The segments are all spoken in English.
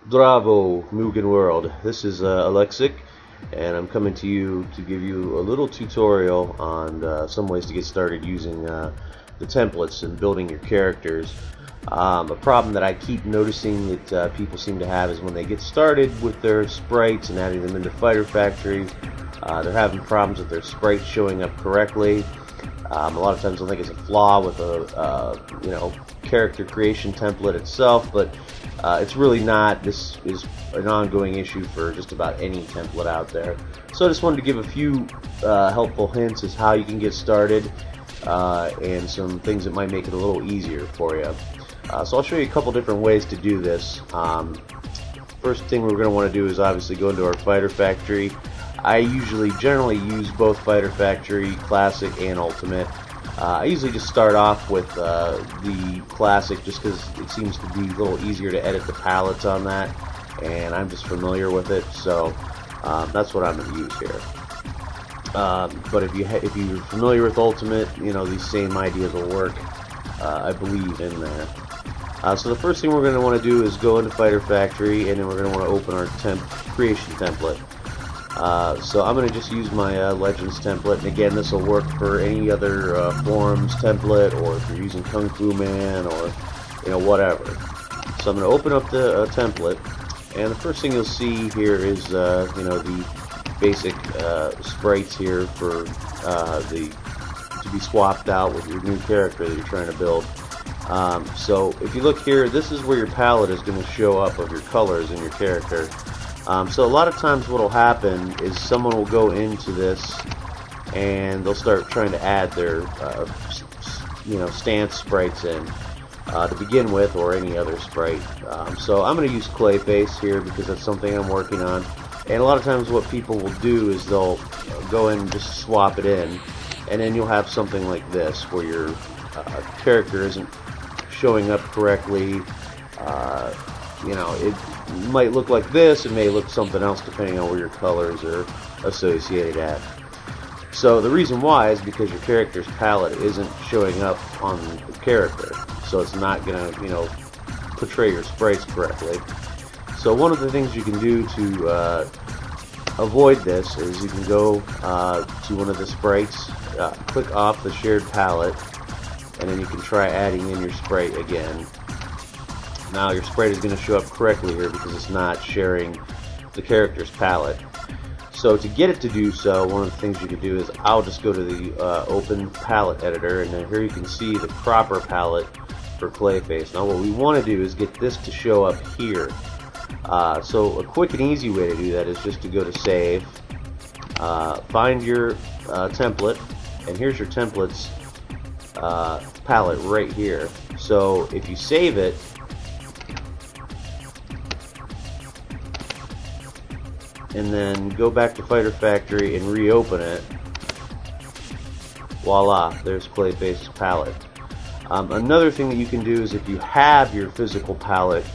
Bravo, Mugen World. This is Alexic, and I'm coming to you to give you a little tutorial on some ways to get started using the templates and building your characters. A problem that I keep noticing that people seem to have is when they get started with their sprites and adding them into Fighter Factory, they're having problems with their sprites showing up correctly. A lot of times they'll think it's a flaw with a character creation template itself, but it's really not. This is an ongoing issue for just about any template out there. So I just wanted to give a few helpful hints as how you can get started and some things that might make it a little easier for you. So I'll show you a couple different ways to do this. First thing we're going to want to do is obviously go into our Fighter Factory. I generally use both Fighter Factory Classic and Ultimate. I usually just start off with the Classic just because it seems to be a little easier to edit the palettes on that, and I'm just familiar with it, so that's what I'm going to use here. But if you're familiar with Ultimate, these same ideas will work, I believe, in there. So the first thing we're going to want to do is go into Fighter Factory, and then we're going to want to open our creation template. So I'm going to just use my Legends template, and again, this will work for any other forums template, or if you're using Kung Fu Man, or whatever. So I'm going to open up the template, and the first thing you'll see here is the basic sprites here for to be swapped out with your new character that you're trying to build. So if you look here, this is where your palette is going to show up of your colors in your character. So a lot of times what will happen is someone will go into this and they'll start trying to add their stance sprites in to begin with, or any other sprite. So I'm going to use Clayface here because that's something I'm working on, and a lot of times what people will do is they'll go in and just swap it in, and then you'll have something like this where your character isn't showing up correctly. It might look like this, it may look something else depending on where your colors are associated at. So the reason why is because your character's palette isn't showing up on the character, so it's not going to portray your sprites correctly. So one of the things you can do to avoid this is you can go to one of the sprites, click off the shared palette, and then you can try adding in your sprite again. Now your sprite is going to show up correctly here because it's not sharing the character's palette. So to get it to do so, one of the things you can do is I'll just go to the open palette editor, and then here you can see the proper palette for Clayface. Now what we want to do is get this to show up here. So a quick and easy way to do that is just to go to Save, find your template, and here's your template's palette right here. So if you save it, and then go back to Fighter Factory and reopen it, voila, there's Clayface's palette. Another thing that you can do is if you have your physical palette,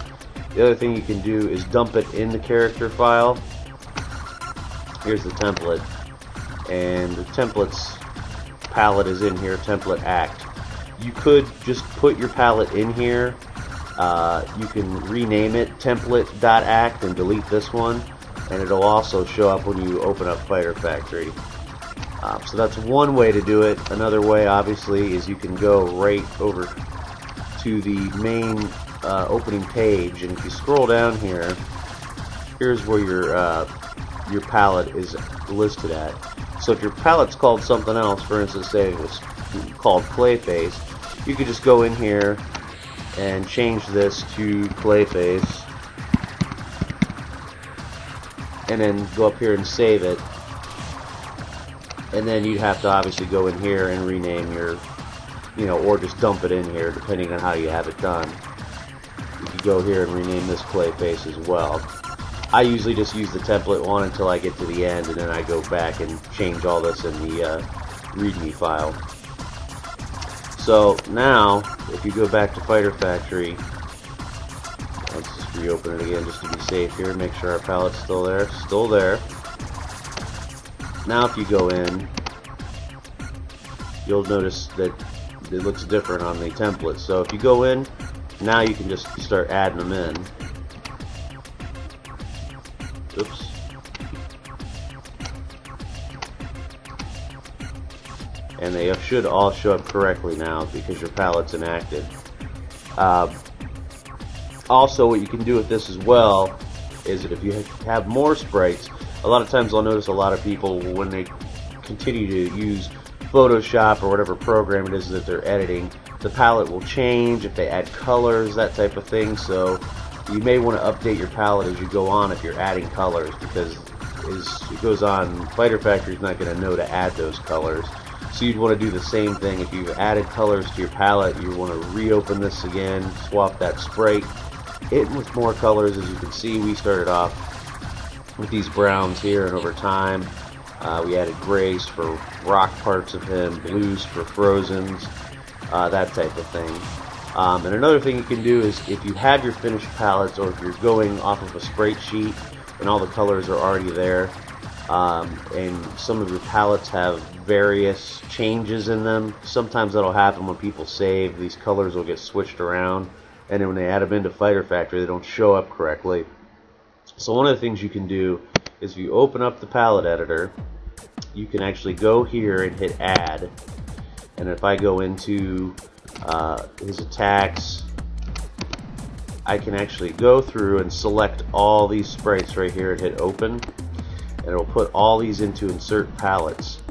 the other thing you can do is dump it in the character file. Here's the template, and the template's palette is in here, template act. You could just put your palette in here. You can rename it template.act and delete this one, and it'll also show up when you open up Fighter Factory. So that's one way to do it. Another way, obviously, is you can go right over to the main opening page, and if you scroll down here, here's where your palette is listed at. So if your palette's called something else, for instance, say it was called Clayface, you could just go in here and change this to Clayface, and then go up here and save it, and then you'd have to obviously go in here and rename your, or just dump it in here depending on how you have it done. You could go here and rename this Clayface as well. I usually just use the template one until I get to the end, and then I go back and change all this in the README file. So now, if you go back to Fighter Factory, let's just reopen it again just to be safe here, make sure our palette's still there. Still there. Now if you go in, you'll notice that it looks different on the template. So if you go in, now you can just start adding them in. Oops. And they should all show up correctly now because your palette's inactive. Also, what you can do with this as well is that if you have more sprites, a lot of times I'll notice a lot of people, when they continue to use Photoshop or whatever program it is that they're editing, the palette will change if they add colors, that type of thing. So you may want to update your palette as you go on if you're adding colors, because as it goes on, Fighter Factory is not going to know to add those colors. So you'd want to do the same thing. If you've added colors to your palette, you want to reopen this again, swap that sprite, hit with more colors. As you can see, we started off with these browns here, and over time we added grays for rock parts of him, blues for Frozens, that type of thing. And another thing you can do is, if you have your finished palettes, or if you're going off of a sprite sheet and all the colors are already there, and some of your palettes have various changes in them, sometimes that'll happen when people save. These colors will get switched around, and then when they add them into Fighter Factory, they don't show up correctly. So one of the things you can do is, if you open up the palette editor, you can actually go here and hit add, and if I go into his attacks, I can actually go through and select all these sprites right here and hit open, and it'll put all these into insert palettes.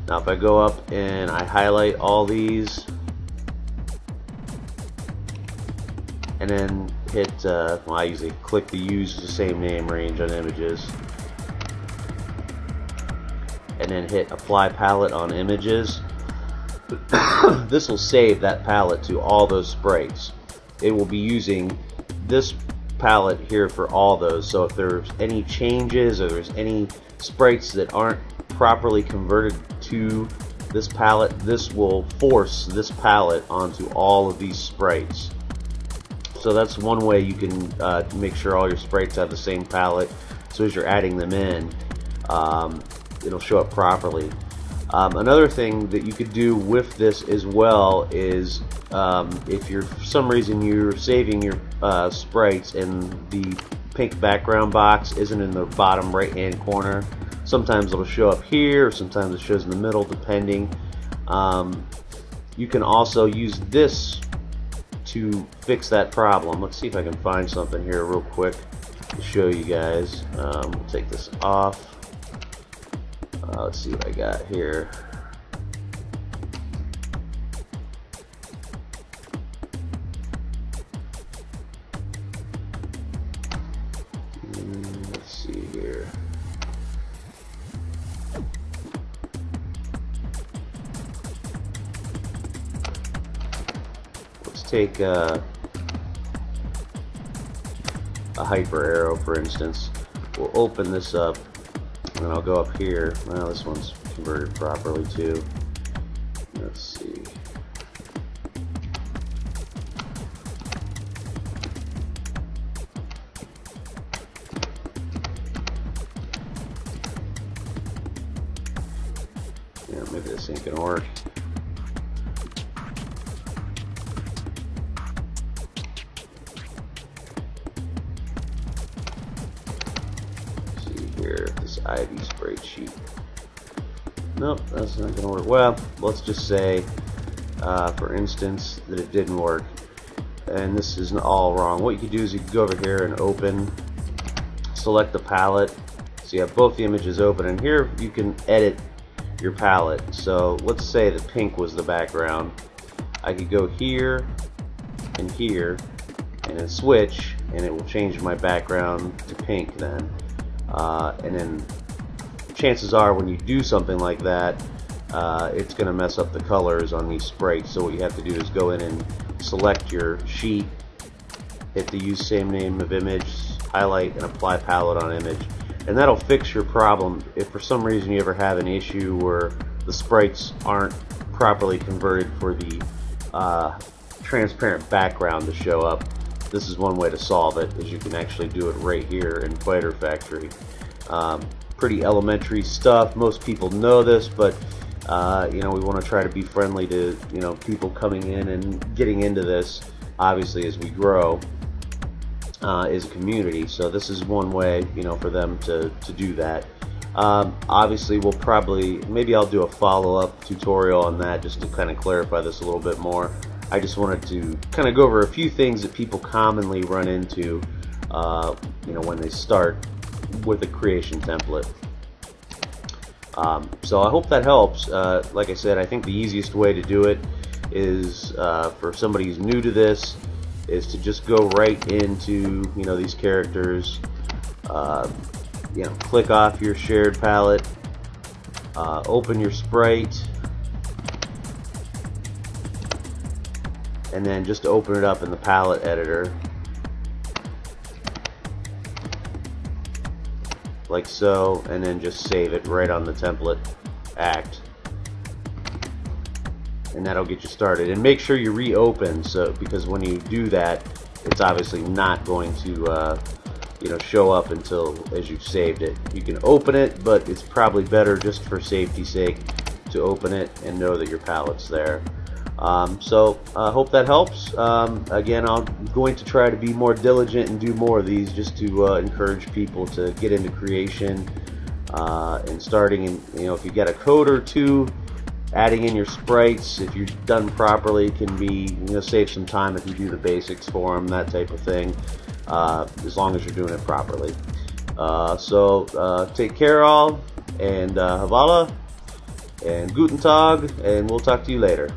Now if I go up and I highlight all these and then hit, well, I usually click the use the same name range on images, and then hit apply palette on images, this will save that palette to all those sprites. It will be using this palette here for all those. So if there's any changes, or there's any sprites that aren't properly converted to this palette, this will force this palette onto all of these sprites. So that's one way you can make sure all your sprites have the same palette, so as you're adding them in, it'll show up properly. Another thing that you could do with this as well is, if you're, for some reason you're saving your sprites and the pink background box isn't in the bottom right hand corner, sometimes it'll show up here, or sometimes it shows in the middle, depending. You can also use this to fix that problem. Let's see if I can find something here real quick to show you guys. We'll take this off. Let's see what I got here. Let's see here. Let's take a hyper arrow, for instance. We'll open this up, and I'll go up here. Well, this one's converted properly too. Let's see. Yeah, maybe this ain't gonna work. This Ivy sprite sheet. Nope, that's not gonna work. Well, let's just say, for instance, that it didn't work, and this is all wrong. What you can do is you can go over here and open, select the palette, so you have both the images open, and here you can edit your palette. So let's say that pink was the background. I could go here and here, and then switch, and it will change my background to pink then. And then chances are, when you do something like that, it's going to mess up the colors on these sprites. So what you have to do is go in and select your sheet, hit the use same name of image, highlight, and apply palette on image, and that'll fix your problem. If for some reason you ever have an issue where the sprites aren't properly converted for the transparent background to show up, this is one way to solve it, is you can actually do it right here in Fighter Factory. Pretty elementary stuff. Most people know this, but you know, we want to try to be friendly to, you know, people coming in and getting into this, obviously, as we grow. is a community. So this is one way, for them to do that. Obviously, maybe I'll do a follow-up tutorial on that just to kind of clarify this a little bit more. I just wanted to kind of go over a few things that people commonly run into, when they start with a creation template. So I hope that helps. Like I said, I think the easiest way to do it is, for somebody who's new to this, is to just go right into these characters, click off your shared palette, open your sprite, and then just open it up in the palette editor like so, and then just save it right on the template act, and that'll get you started. And make sure you reopen, because when you do that, it's obviously not going to show up as you've saved it. You can open it, but it's probably better, just for safety's sake, to open it and know that your palette's there. So I hope that helps. Again, I'm going to try to be more diligent and do more of these, just to encourage people to get into creation, and starting. And if you get a code or two, adding in your sprites, if you're done properly, can be save some time if you do the basics for them, that type of thing, as long as you're doing it properly. So take care all, and Havala and Guten Tag, and we'll talk to you later.